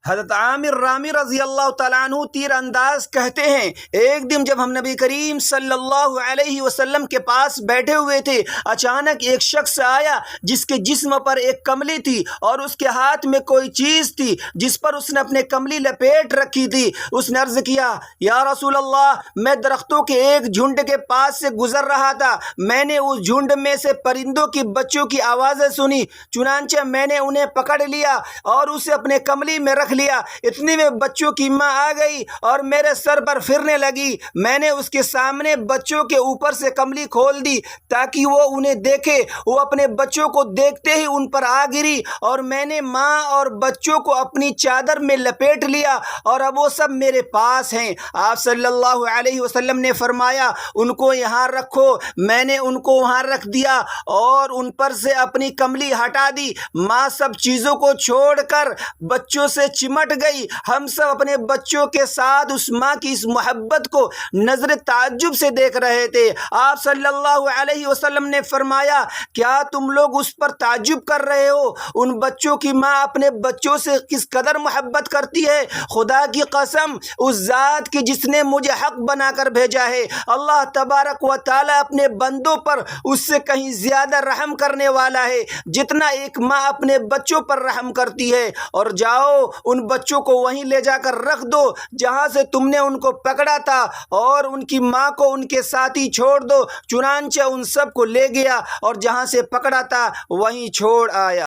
حضرت عامر رامی رضی اللہ تعالیٰ عنہ تیر انداز کہتے ہیں، ایک دن جب ہم نبی کریم صلی اللہ علیہ وسلم کے پاس بیٹھے ہوئے تھے، اچانک ایک شخص آیا جس کے جسم پر ایک کملی تھی اور اس کے ہاتھ میں کوئی چیز تھی جس پر اس نے اپنے کملی لپیٹ رکھی تھی۔ اس نے عرض کیا، یا رسول اللہ، میں درختوں کے ایک جھنڈ کے پاس سے گزر رہا تھا، میں نے اس جھنڈ میں سے پرندوں کی بچوں کی آوازیں سنی، چنانچہ میں نے انہیں پکڑ لیا اور اسے اپنے کملی میں رکھ لیا۔ اتنی میں بچوں کی ماں آ گئی اور میرے سر پر پھرنے لگی، میں نے اس کے سامنے بچوں کے اوپر سے کملی کھول دی تاکہ وہ انہیں دیکھے۔ وہ اپنے بچوں کو دیکھتے ہی ان پر آ گری اور میں نے ماں اور بچوں کو اپنی چادر میں لپیٹ لیا اور اب وہ سب میرے پاس ہیں۔ آپ صلی اللہ علیہ وسلم نے فرمایا، ان کو یہاں رکھو۔ میں نے ان کو وہاں رکھ دیا اور ان پر سے اپنی کملی ہٹا دی۔ ماں سب چیزوں کو چھوڑ کر بچوں سے چمٹ گئی۔ ہم سب اپنے بچوں کے ساتھ اس ماں کی اس محبت کو نظر تعجب سے دیکھ رہے تھے۔ آپ صلی اللہ علیہ وسلم نے فرمایا، کیا تم لوگ اس پر تعجب کر رہے ہو؟ ان بچوں کی ماں اپنے بچوں سے کس قدر محبت کرتی ہے۔ خدا کی قسم، اس ذات کی جس نے مجھے حق بنا کر بھیجا ہے، اللہ تبارک و تعالی اپنے بندوں پر اس سے کہیں زیادہ رحم کرنے والا ہے جتنا ایک ماں اپنے بچوں پر رحم کرتی ہے۔ اور جاؤ، ان بچوں کو وہیں لے جا کر رکھ دو جہاں سے تم نے ان کو پکڑا تھا اور ان کی ماں کو ان کے ساتھ ہی چھوڑ دو۔ چنانچہ ان سب کو لے گیا اور جہاں سے پکڑا تھا وہیں چھوڑ آیا۔